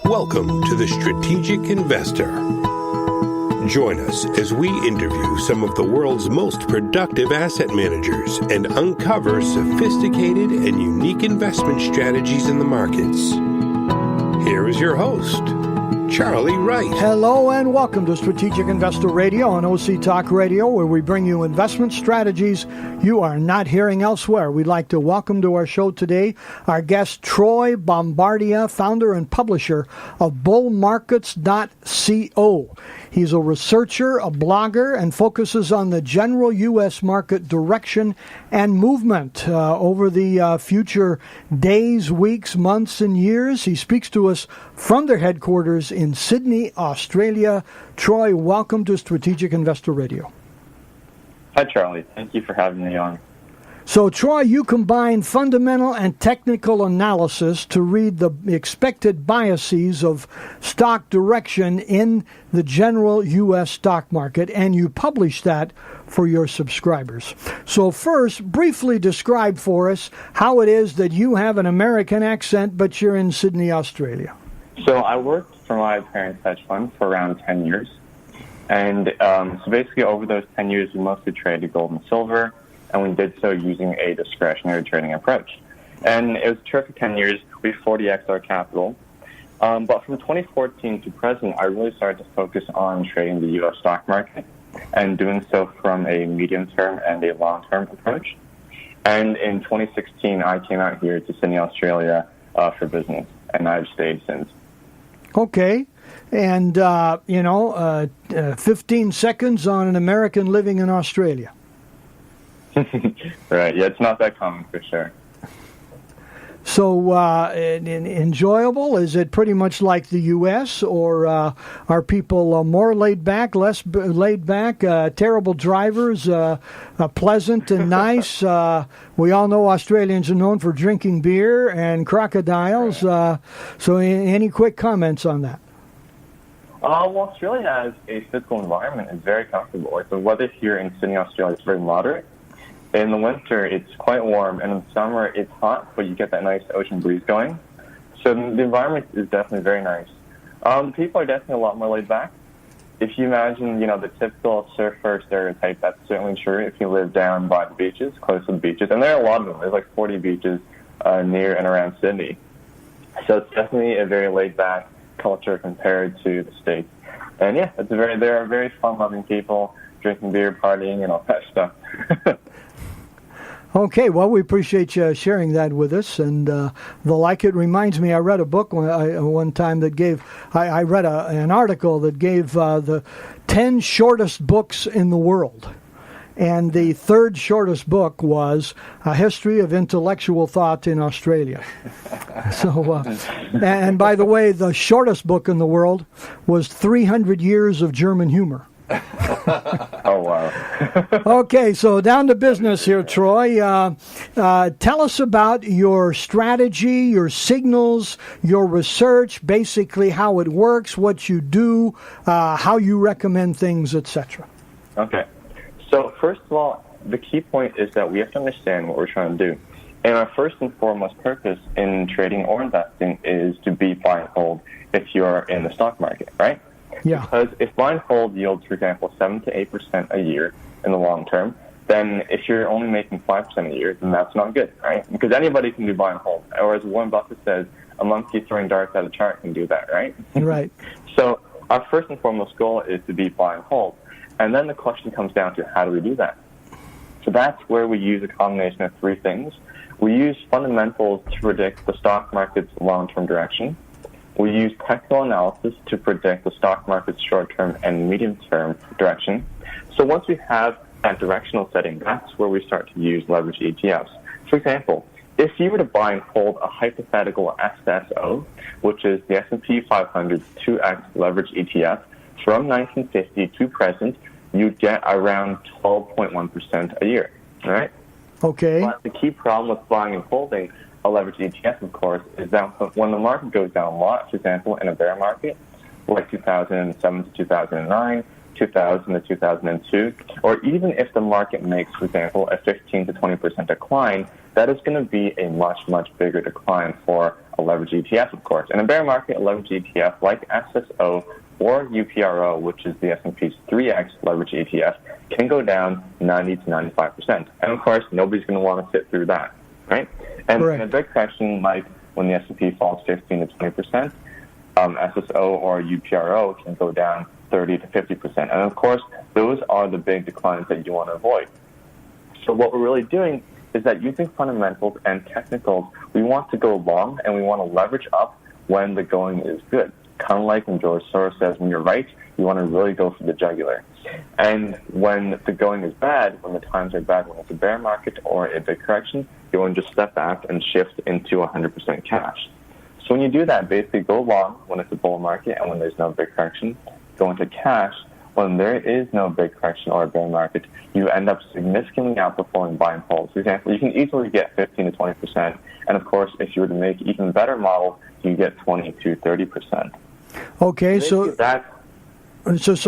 Welcome to The Strategic Investor. Join us as we interview some of the world's most productive asset managers and uncover sophisticated and unique investment strategies in the markets. Here is your host, Charlie Wright. Hello and welcome to Strategic Investor Radio on OC Talk Radio, where we bring you investment strategies you are not hearing elsewhere. We'd like to welcome to our show today our guest, Troy Bombardia, founder and publisher of bullmarkets.co. He's a researcher, a blogger, and focuses on the general U.S. market direction and movement over the future days, weeks, months, and years. He speaks to us from their headquarters in Sydney, Australia. Troy, welcome to Strategic Investor Radio. Hi, Charlie. Thank you for having me on. So, Troy, you combine fundamental and technical analysis to read the expected biases of stock direction in the general U.S. stock market, and you publish that for your subscribers. So first, briefly describe for us how it is that you have an American accent, but you're in Sydney, Australia. So I worked for my parents' hedge fund for around 10 years. And so basically over those 10 years, we mostly traded gold and silver, and we did so using a discretionary trading approach. And it was a terrific 10 years. We 40x'd our capital. But from 2014 to present, I really started to focus on trading the U.S. stock market and doing so from a medium-term and a long-term approach. And in 2016, I came out here to Sydney, Australia for business, and I've stayed since. Okay. And, 15 seconds on an American living in Australia. Right. Yeah, it's not that common for sure. So enjoyable? Is it pretty much like the U.S., or are people more laid back, less laid back, terrible drivers, pleasant and nice? We all know Australians are known for drinking beer and crocodiles. So any quick comments on that? Well, Australia has a physical environment. It's very comfortable. Like the weather here in Sydney, Australia is very moderate. In the winter, it's quite warm, and in the summer, it's hot, but you get that nice ocean breeze going. So the environment is definitely very nice. People are definitely a lot more laid back. If you imagine, the typical surfer stereotype, that's certainly true if you live down by the beaches, close to the beaches. And there are a lot of them. There's like 40 beaches near and around Sydney. So it's definitely a very laid back culture compared to the States. And yeah, they're very fun-loving people, drinking beer, partying, and all that stuff. Okay, well, we appreciate you sharing that with us. And the like, it reminds me, I read a book one time that gave, I read an article that gave the 10 shortest books in the world. And the third shortest book was A History of Intellectual Thought in Australia. So, and by the way, the shortest book in the world was 300 Years of German Humor. Oh, wow. Okay, so down to business here, Troy. Tell us about your strategy, your signals, your research, basically how it works, what you do, how you recommend things, etc. Okay. So first of all, the key point is that we have to understand what we're trying to do. And our first and foremost purpose in trading or investing is to be buy and hold if you're in the stock market, right? Yeah. Because if buy and hold yields, for example, 7 to 8% a year in the long term, then if you're only making 5% a year, then that's not good, right? Because anybody can do buy and hold. Or as Warren Buffett says, a monkey throwing darts at a chart can do that, right? Right. So our first and foremost goal is to be buy and hold. And then the question comes down to how do we do that? So that's where we use a combination of three things. We use fundamentals to predict the stock market's long-term direction. We use technical analysis to predict the stock market's short-term and medium-term direction. So once we have that directional setting, that's where we start to use leverage ETFs. For example, if you were to buy and hold a hypothetical SSO, which is the S&P 500 2X leverage ETF, from 1950 to present, you'd get around 12.1% a year, all right? Okay. But the key problem with buying and holding a leverage ETF, of course, is that when the market goes down a lot, for example, in a bear market, like 2007 to 2009, 2000 to 2002, or even if the market makes, for example, a 15 to 20% decline, that is going to be a much, much bigger decline for a leverage ETF, of course. In a bear market, a leverage ETF like SSO or UPRO, which is the S&P's 3X leverage ETF, can go down 90 to 95%. And of course, nobody's going to want to sit through that, right? And in a big correction, like when the S&P falls 15 to 20%, SSO or UPRO can go down 30 to 50%. And of course, those are the big declines that you want to avoid. So what we're really doing is that using fundamentals and technicals, we want to go long and we want to leverage up when the going is good. Kind of like when George Soros says, when you're right, you want to really go for the jugular. And when the going is bad, when the times are bad, when it's a bear market or a big correction, you want to just step back and shift into 100% cash. So when you do that, basically go long when it's a bull market and when there's no big correction, go into cash when there is no big correction or a bear market, you end up significantly outperforming buy and holds. For example, you can easily get 15 to 20%. And of course, if you were to make even better models, you get 20 to 30%. Okay, so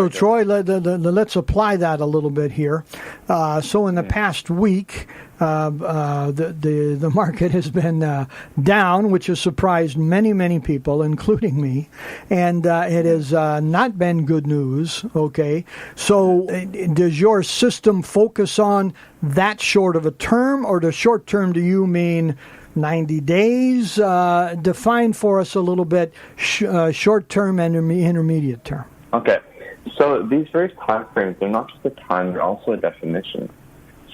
Troy, let's apply that a little bit here. So in the past week, the market has been down, which has surprised many people, including me, and it has not been good news. Okay, so does your system focus on that short of a term, or the short term do you mean 90 days? Define for us a little bit short term and intermediate term. Okay. So these various time frames, they're not just a time, they're also a definition.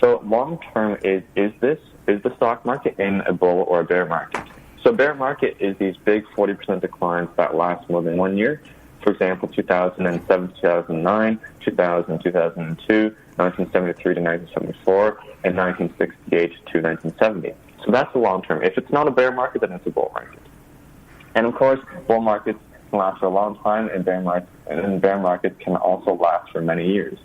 So long term is the stock market in a bull or a bear market? So bear market is these big 40% declines that last more than 1 year. For example, 2007 to 2009, 2000 2002, 1973 to 1974, and 1968 to 1970. So that's the long term. If it's not a bear market, then it's a bull market. And of course, bull markets can last for a long time, and bear markets can also last for many years.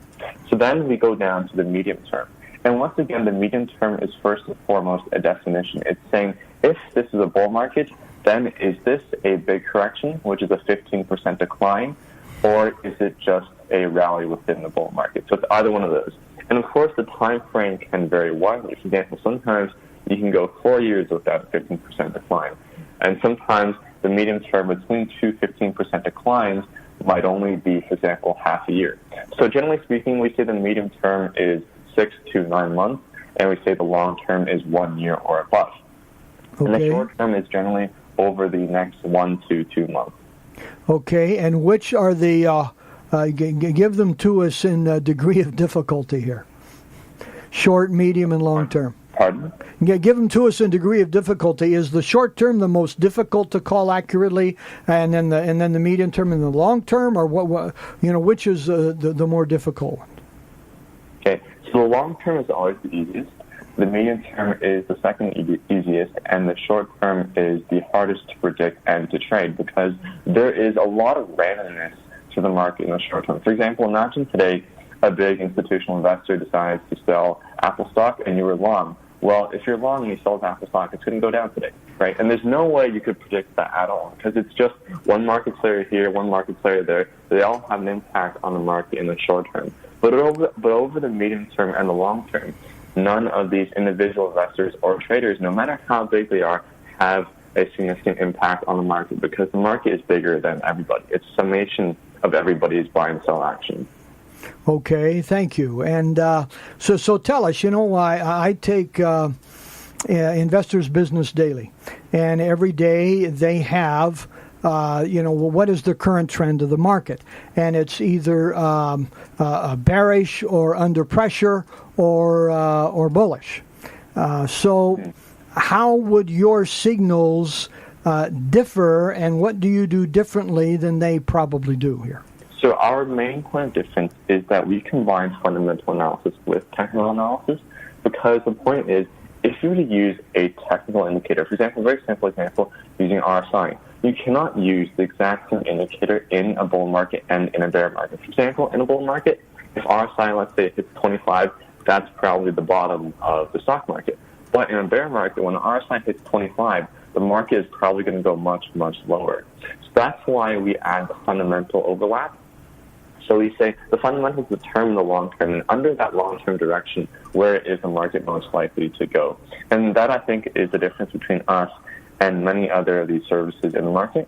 So then we go down to the medium term. And once again, the medium term is first and foremost a definition. It's saying, if this is a bull market, then is this a big correction, which is a 15% decline, or is it just a rally within the bull market? So it's either one of those. And of course, the time frame can vary widely. For example, sometimes you can go 4 years without a 15% decline. And sometimes the medium term between two 15% declines might only be, for example, half a year. So generally speaking, we say the medium term is 6 to 9 months, and we say the long term is 1 year or above. Okay. And the short term is generally over the next 1 to 2 months. Okay, and which are the, give them to us in degree of difficulty here. Short, medium, and long term. Pardon? Give them to us in degree of difficulty. Is the short term the most difficult to call accurately, and then the medium term and the long term, or what which is the more difficult one? Okay, so the long term is always the easiest. The medium term is the second easiest, and the short term is the hardest to predict and to trade because there is a lot of randomness to the market in the short term. For example, imagine today a big institutional investor decides to sell Apple stock and you were long. Well, if you're long and you sold Apple stock, it's going to go down today, right? And there's no way you could predict that at all because it's just one market player here, one market player there. They all have an impact on the market in the short term. But over the medium term and the long term, none of these individual investors or traders, no matter how big they are, have a significant impact on the market because the market is bigger than everybody. It's a summation of everybody's buy and sell action. Okay, thank you. And so tell us, I take Investors Business Daily, and every day they have, what is the current trend of the market? And it's either bearish or under pressure or bullish. So how would your signals differ, and what do you do differently than they probably do here? So our main point of difference is that we combine fundamental analysis with technical analysis because the point is, if you were to use a technical indicator, for example, a very simple example, using RSI, you cannot use the exact same indicator in a bull market and in a bear market. For example, in a bull market, if RSI, let's say, hits 25, that's probably the bottom of the stock market. But in a bear market, when the RSI hits 25, the market is probably going to go much, much lower. So that's why we add the fundamental overlap. So we say the fundamentals determine the long term, and under that long-term direction, where is the market most likely to go? And that, I think, is the difference between us and many other of these services in the market,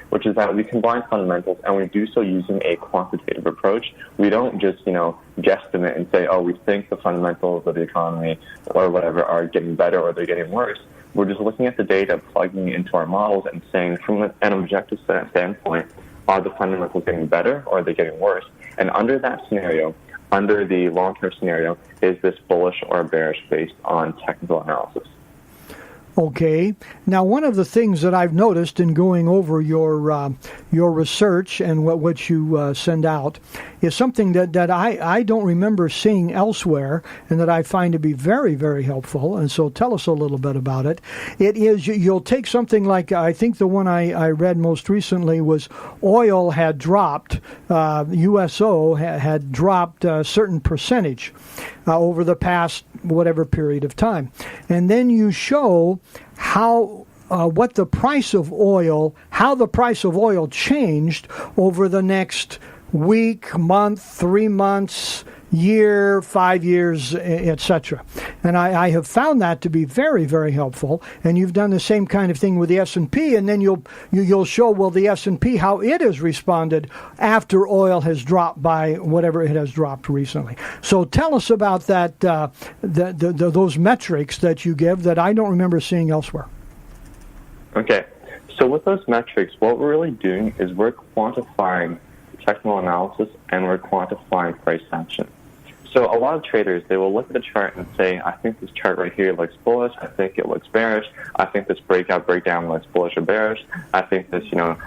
which is that we combine fundamentals, and we do so using a quantitative approach. We don't just, guesstimate and say, we think the fundamentals of the economy or whatever are getting better or they're getting worse. We're just looking at the data, plugging it into our models, and saying from an objective standpoint, are the fundamentals getting better or are they getting worse? And under that scenario, under the long-term scenario, is this bullish or bearish based on technical analysis? Okay. Now, one of the things that I've noticed in going over your research and what you send out is something that I don't remember seeing elsewhere, and that I find to be very, very helpful. And so tell us a little bit about it. It is, you'll take something like, I think the one I read most recently was oil had dropped, USO had dropped a certain percentage over the past whatever period of time. And then you show how what the price of oil, how the price of oil changed over the next week, month, 3 months, year, 5 years, etc. And I have found that to be very, very helpful. And you've done the same kind of thing with the S&P, and then you'll show, well, the S&P, how it has responded after oil has dropped by whatever it has dropped recently. So tell us about that, those metrics that you give that I don't remember seeing elsewhere. Okay. So with those metrics, what we're really doing is we're quantifying technical analysis, and we're quantifying price action. So a lot of traders, they will look at the chart and say, I think this chart right here looks bullish, I think it looks bearish, I think this breakdown looks bullish or bearish, I think this,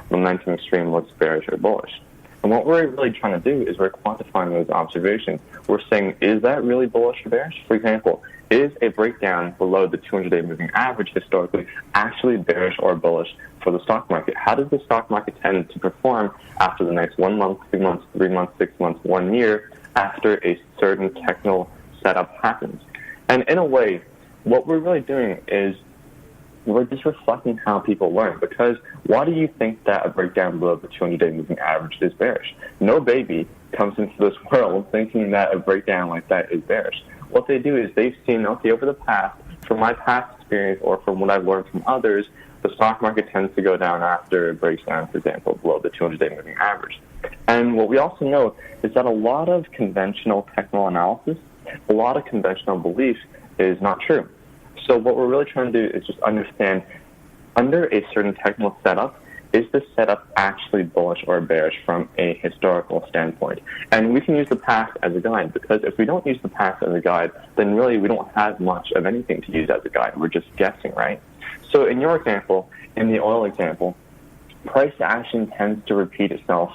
momentum extreme looks bearish or bullish. And what we're really trying to do is we're quantifying those observations. We're saying, is that really bullish or bearish? For example, is a breakdown below the 200-day moving average historically actually bearish or bullish for the stock market? How does the stock market tend to perform after the next 1 month, 2 months, 3 months, 6 months, 1 year after a certain technical setup happens? And in a way, what we're really doing is we're just reflecting how people learn. Because why do you think that a breakdown below the 200-day moving average is bearish? No baby comes into this world thinking that a breakdown like that is bearish. What they do is they've seen, okay, over the past, from my past experience or from what I've learned from others, the stock market tends to go down after it breaks down, for example, below the 200-day moving average. And what we also know is that a lot of conventional technical analysis, a lot of conventional belief is not true. So what we're really trying to do is just understand, under a certain technical setup, is this setup actually bullish or bearish from a historical standpoint? And we can use the past as a guide, because if we don't use the past as a guide, then really we don't have much of anything to use as a guide. We're just guessing, right? So in your example, in the oil example, price action tends to repeat itself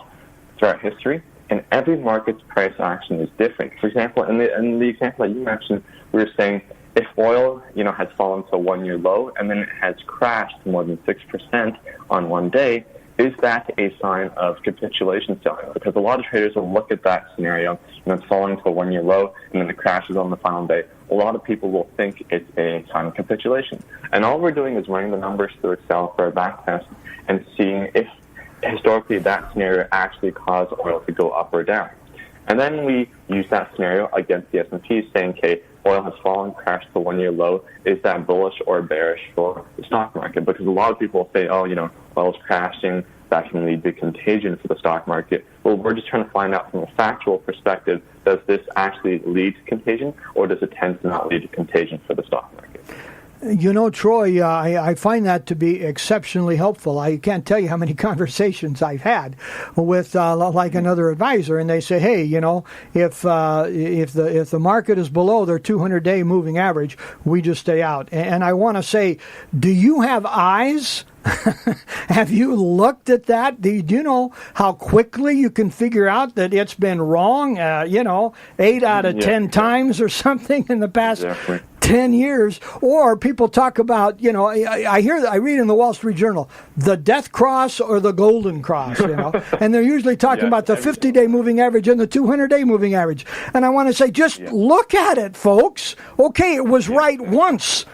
throughout history, and every market's price action is different. For example, in the example that you mentioned, we were saying if oil, has fallen to a 1-year low and then it has crashed more than 6% on one day, is that a sign of capitulation selling? Because a lot of traders will look at that scenario, it's falling to a 1-year low and then it crashes on the final day. A lot of people will think it's a sign of capitulation. And all we're doing is running the numbers through Excel for a back test and seeing if historically that scenario actually caused oil to go up or down. And then we use that scenario against the S&P, saying, okay, oil has fallen, crashed to 1-year low. Is that bullish or bearish for the stock market? Because a lot of people say, oil's crashing, that can lead to contagion for the stock market. Well, we're just trying to find out from a factual perspective, does this actually lead to contagion, or does it tend to not lead to contagion for the stock market? Troy, I find that to be exceptionally helpful. I can't tell you how many conversations I've had with like another advisor, and they say, hey, if the market is below their 200-day moving average, we just stay out. And I want to say, do you have eyes? Have you looked at that? Do you know how quickly you can figure out that it's been wrong? 8 out of 10 times or something in the past 10 years. Or people talk about, I read in the Wall Street Journal, the death cross or the golden cross, and they're usually talking about the 50-day moving average and the 200-day moving average. And I want to say, just look at it, folks. Okay, it was right once.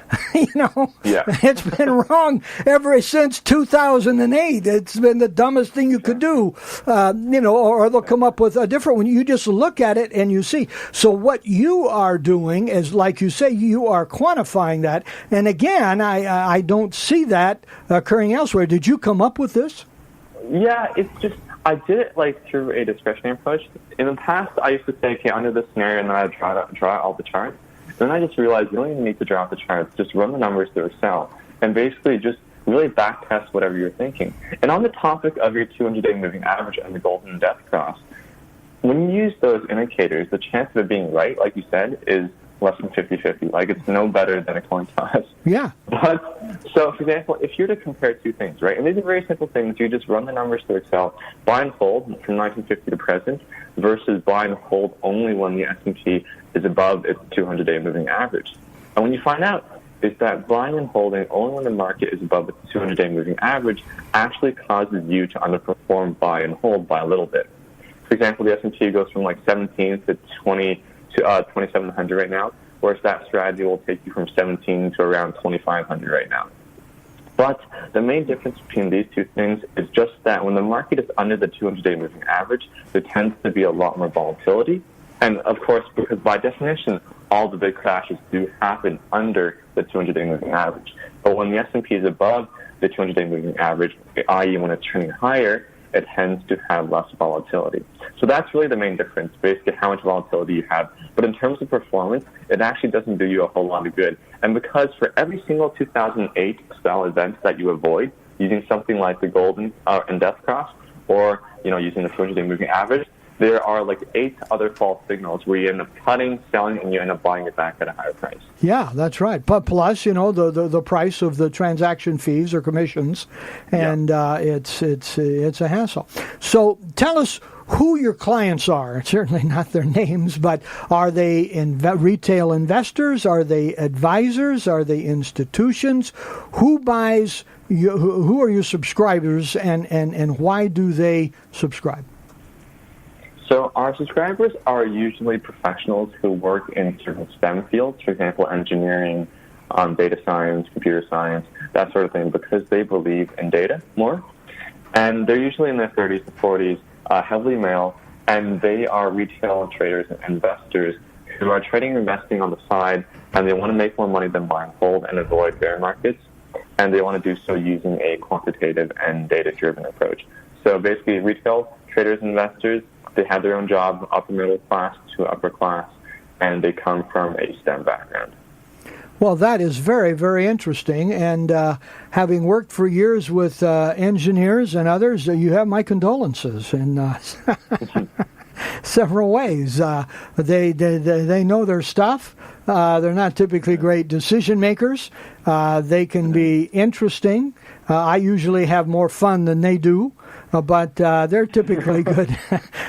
Yeah. It's been wrong ever since 2008. It's been the dumbest thing you could do, or they'll come up with a different one. You just look at it and you see. So what you are doing is, like you say, you are quantifying that. And again, I don't see that occurring elsewhere. Did you come up with this? Yeah, it's just, I did it through a discretionary approach. In the past, I used to say, okay, under this scenario, and then I'd draw out all the charts. Then I just realized you don't even need to draw out the charts. Just run the numbers through Excel and basically just really back test whatever you're thinking. And on the topic of your 200-day moving average and the golden death cross, when you use those indicators, the chance of it being right, like you said, is less than 50-50. It's no better than a coin toss. Yeah. But, so, for example, if you're to compare two things, right, and these are very simple things, you just run the numbers through Excel, buy and hold from 1950 to present versus buy and hold only when the S&P is above its 200-day moving average. And when you find out is that buying and holding only when the market is above its 200-day moving average actually causes you to underperform buy and hold by a little bit. For example, the S&P goes from 17 to 2,700 right now, whereas that strategy will take you from 17 to around 2,500 right now. But the main difference between these two things is just that when the market is under the 200-day moving average, there tends to be a lot more volatility. And, of course, because by definition, all the big crashes do happen under the 200-day moving average. But when the S&P is above the 200-day moving average, i.e. when it's trending higher, it tends to have less volatility. So that's really the main difference, basically how much volatility you have. But in terms of performance, it actually doesn't do you a whole lot of good. And because for every single 2008 style event that you avoid, using something like the golden and death cross, or using the 200-day moving average, there are 8 other false signals where you end up cutting, selling, and you end up buying it back at a higher price. Yeah, that's right. But plus, the price of the transaction fees or commissions, and it's a hassle. So tell us who your clients are. Certainly not their names, but are they retail investors? Are they advisors? Are they institutions? Who buys? Who are your subscribers, and why do they subscribe? So our subscribers are usually professionals who work in certain STEM fields, for example, engineering, data science, computer science, that sort of thing, because they believe in data more. And they're usually in their 30s to 40s, heavily male, and they are retail traders and investors who are trading and investing on the side, and they want to make more money than buy and hold and avoid bear markets, and they want to do so using a quantitative and data-driven approach. So basically, retail traders and investors, they have their own job, upper middle class to upper class, and they come from a STEM background. Well, that is very, very interesting. And having worked for years with engineers and others, you have my condolences in several ways. They know their stuff. They're not typically great decision makers. They can be interesting. I usually have more fun than they do. But they're typically good.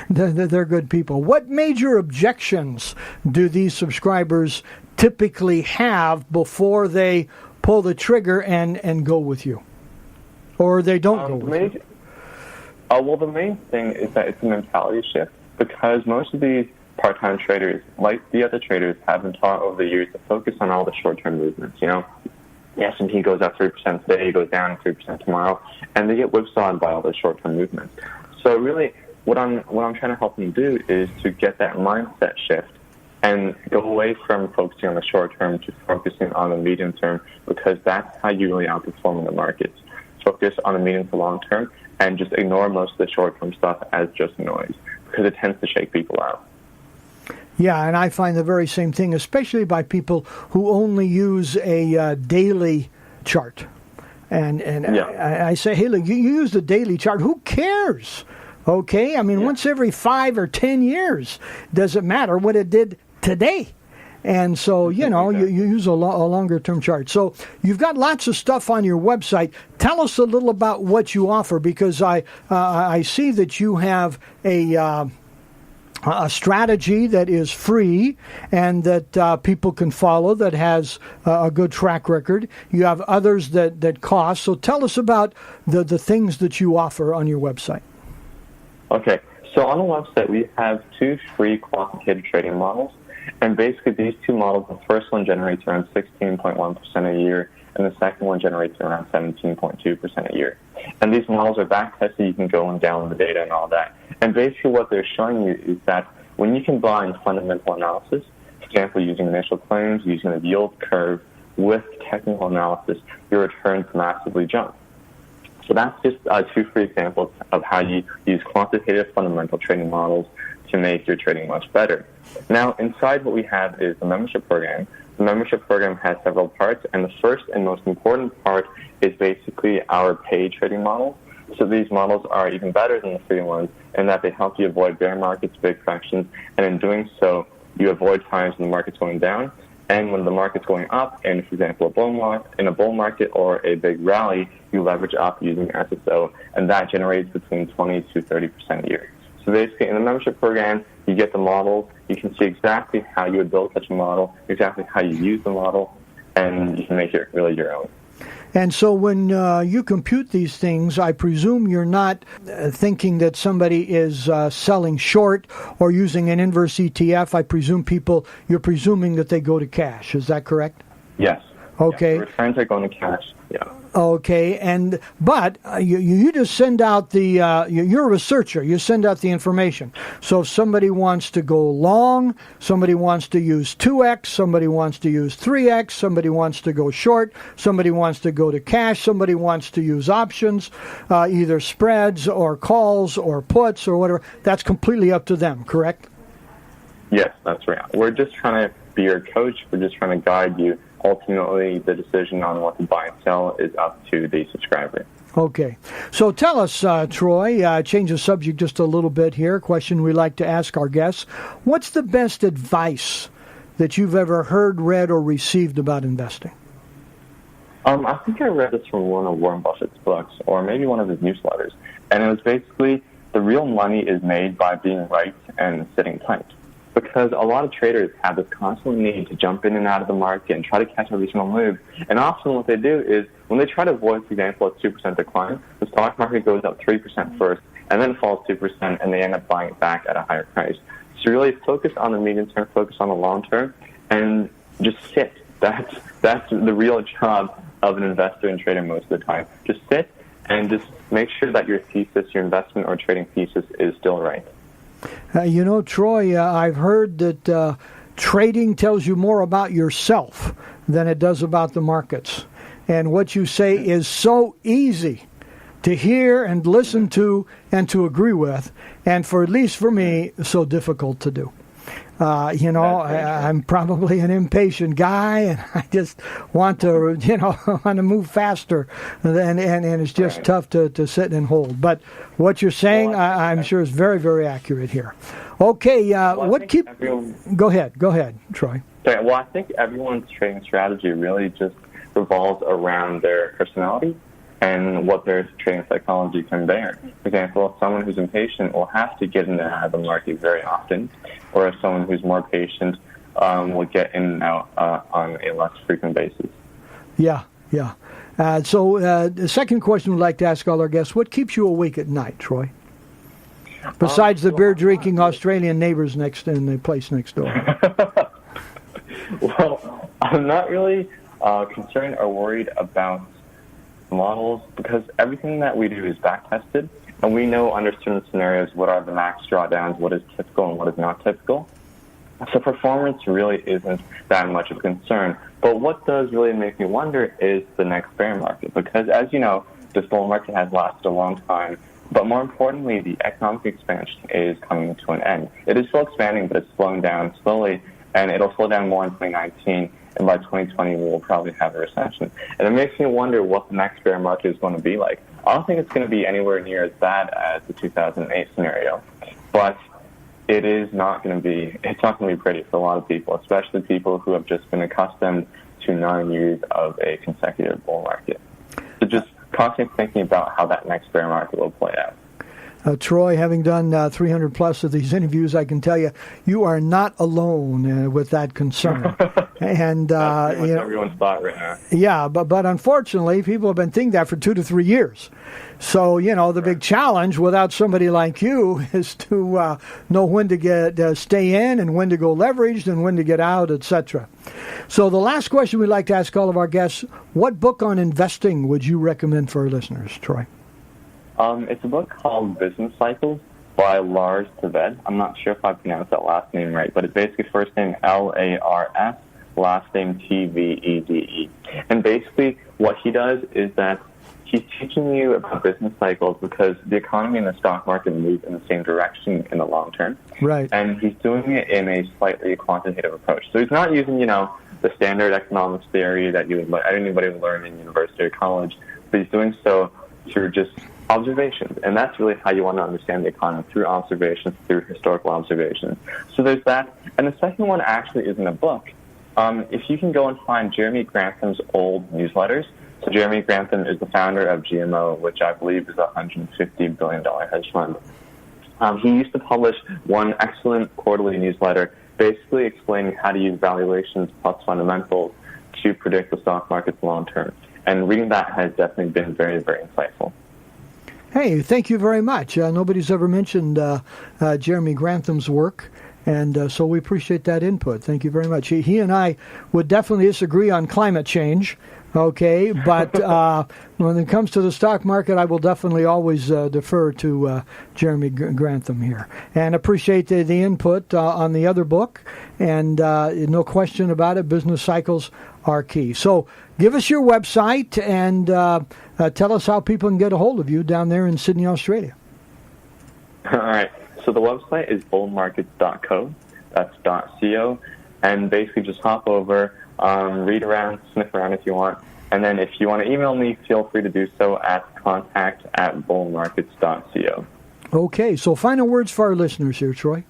They're good people. What major objections do these subscribers typically have before they pull the trigger and go with you? Or they don't go with you? Well, the main thing is that it's a mentality shift, because most of these part-time traders, like the other traders, have been taught over the years to focus on all the short-term movements, The S&P goes up 3% today, goes down 3% tomorrow, and they get whipsawed by all those short-term movements. So really, what I'm trying to help them do is to get that mindset shift and go away from focusing on the short term to focusing on the medium term, because that's how you really outperform in the markets. Focus on the medium to long term and just ignore most of the short term stuff as just noise, because it tends to shake people out. Yeah, and I find the very same thing, especially by people who only use a daily chart. And I say, hey, look, you use the daily chart. Who cares? Okay? I mean, once every 5 or 10 years, doesn't matter what it did today. And so, you use a longer-term chart. So you've got lots of stuff on your website. Tell us a little about what you offer, because I see that you have a strategy that is free and that people can follow, that has a good track record. You have others that cost. So tell us about the things that you offer on your website. Okay. So on the website, we have 2 free quantitative trading models. And basically, these two models, the first one generates around 16.1% a year, and the second one generates around 17.2% a year. And these models are back-tested. You can go and download the data and all that. And basically what they're showing you is that when you combine fundamental analysis, for example, using initial claims, using the yield curve, with technical analysis, your returns massively jump. So that's just two free examples of how you use quantitative fundamental trading models to make your trading much better. Now, inside what we have is the membership program. The membership program has several parts, and the first and most important part is basically our paid trading models. So these models are even better than the free ones in that they help you avoid bear markets, big corrections, and in doing so, you avoid times when the market's going down. And when the market's going up, in, for example, in a bull market or a big rally, you leverage up using SSO, and that generates between 20 to 30% a year. So basically, in the membership program, you get the models, you can see exactly how you would build such a model, exactly how you use the model, and you can make it really your own. And so when you compute these things, I presume you're not thinking that somebody is selling short or using an inverse ETF. I presume you're presuming that they go to cash. Is that correct? Yes. Okay. Yeah, the returns are going to cash. Yeah. Okay, but you just send out you're a researcher. You send out the information. So if somebody wants to go long, somebody wants to use 2x, somebody wants to use 3x, somebody wants to go short, somebody wants to go to cash, somebody wants to use options, either spreads or calls or puts or whatever, that's completely up to them, correct? Yes, that's right. We're just trying to be your coach. We're just trying to guide you. Ultimately, the decision on what to buy and sell is up to the subscriber. Okay. So tell us, Troy, change the subject just a little bit here, question we like to ask our guests. What's the best advice that you've ever heard, read, or received about investing? I think I read this from one of Warren Buffett's books, or maybe one of his newsletters. And it was basically, the real money is made by being right and sitting tight. Because a lot of traders have this constant need to jump in and out of the market and try to catch every single move. And often what they do is, when they try to avoid, for example, a 2% decline, the stock market goes up 3% first, and then falls 2%, and they end up buying it back at a higher price. So really focus on the medium term, focus on the long term, and just sit. That's the real job of an investor and trader most of the time. Just sit and just make sure that your thesis, your investment or trading thesis is still right. Troy, I've heard that trading tells you more about yourself than it does about the markets. And what you say is so easy to hear and listen to and to agree with, and at least for me, so difficult to do. I'm probably an impatient guy, and I just want to, want to move faster, and it's just tough to sit and hold. But what you're saying, I'm sure, is very, very accurate here. Okay, Go ahead, Troy. Sorry, well, I think everyone's trading strategy really just revolves around their personality and what their trading psychology can bear. For example, someone who's impatient will have to get in and out of the market very often, or if someone who's more patient will get in and out on a less frequent basis. Yeah. So the second question we'd like to ask all our guests, what keeps you awake at night, Troy? Besides the beer-drinking Australian neighbors in the place next door. Well, I'm not really concerned or worried about models, because everything that we do is back-tested, and we know under certain scenarios what are the max drawdowns, what is typical and what is not typical. So performance really isn't that much of a concern. But what does really make me wonder is the next bear market, because as you know, this bull market has lasted a long time, but more importantly, the economic expansion is coming to an end. It is still expanding, but it's slowing down slowly, and it'll slow down more in 2019. And by 2020, we'll probably have a recession. And it makes me wonder what the next bear market is going to be like. I don't think it's going to be anywhere near as bad as the 2008 scenario, but it's not going to be pretty for a lot of people, especially people who have just been accustomed to 9 years of a consecutive bull market. So just constantly thinking about how that next bear market will play out. Troy, having done 300 plus of these interviews, I can tell you, you are not alone with that concern. And that's pretty much everyone's thought right now. Yeah, but unfortunately, people have been thinking that for 2 to 3 years. So, the big challenge without somebody like you is to know when to stay in and when to go leveraged and when to get out, etc. So the last question we'd like to ask all of our guests, what book on investing would you recommend for our listeners, Troy? It's a book called Business Cycles by Lars Tvede. I'm not sure if I pronounced that last name right, but it's basically first name Lars, last name Tvede. And basically what he does is that he's teaching you about business cycles because the economy and the stock market move in the same direction in the long term. Right. And he's doing it in a slightly quantitative approach. So he's not using, the standard economics theory that anybody would learn in university or college, but he's doing so through just observations. And that's really how you want to understand the economy, through observations, through historical observations. So there's that. And the second one actually isn't a book. If you can go and find Jeremy Grantham's old newsletters. So Jeremy Grantham is the founder of GMO, which I believe is a $150 billion hedge fund. He used to publish one excellent quarterly newsletter basically explaining how to use valuations plus fundamentals to predict the stock market's long term. And reading that has definitely been very, very insightful. Hey, thank you very much. Nobody's ever mentioned Jeremy Grantham's work. And so we appreciate that input. Thank you very much. He and I would definitely disagree on climate change, okay? But when it comes to the stock market, I will definitely always defer to Jeremy Grantham here. And appreciate the input on the other book. And no question about it, business cycles are key. So give us your website and tell us how people can get a hold of you down there in Sydney, Australia. All right. So the website is bullmarkets.co. That's .co. And basically just hop over, read around, sniff around if you want. And then if you want to email me, feel free to do so at contact@bullmarkets.co. Okay. So final words for our listeners here, Troy.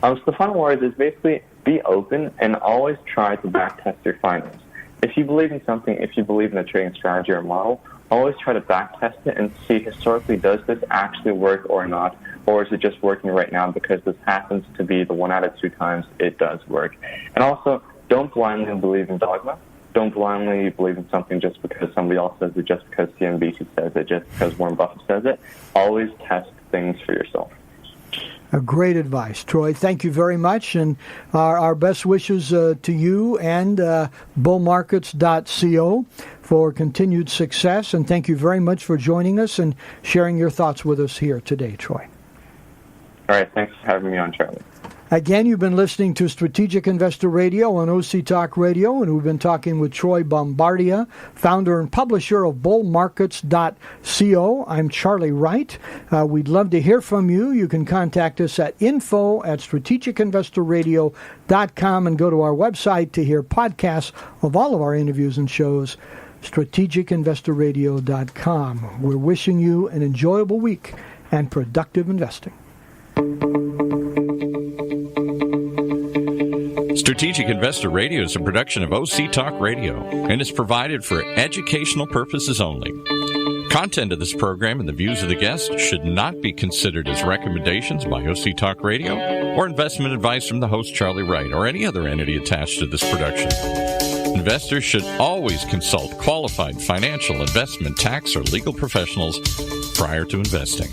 So the final word is basically be open and always try to backtest your findings. If you believe in something, if you believe in a trading strategy or model, always try to backtest it and see historically, does this actually work or not? Or is it just working right now because this happens to be the 1 out of 2 times it does work? And also, don't blindly believe in dogma. Don't blindly believe in something just because somebody else says it, just because CNBC says it, just because Warren Buffett says it. Always test things for yourself. Great advice, Troy. Thank you very much. And our best wishes to you and bullmarkets.co for continued success. And thank you very much for joining us and sharing your thoughts with us here today, Troy. All right. Thanks for having me on, Charlie. Again, you've been listening to Strategic Investor Radio on OC Talk Radio, and we've been talking with Troy Bombardia, founder and publisher of bullmarkets.co. I'm Charlie Wright. We'd love to hear from you. You can contact us at info@strategicinvestorradio.com and go to our website to hear podcasts of all of our interviews and shows, strategicinvestorradio.com. We're wishing you an enjoyable week and productive investing. Strategic Investor Radio is a production of OC Talk Radio and is provided for educational purposes only. Content of this program and the views of the guests should not be considered as recommendations by OC Talk Radio or investment advice from the host Charlie Wright or any other entity attached to this production. Investors should always consult qualified financial, investment, tax, or legal professionals prior to investing.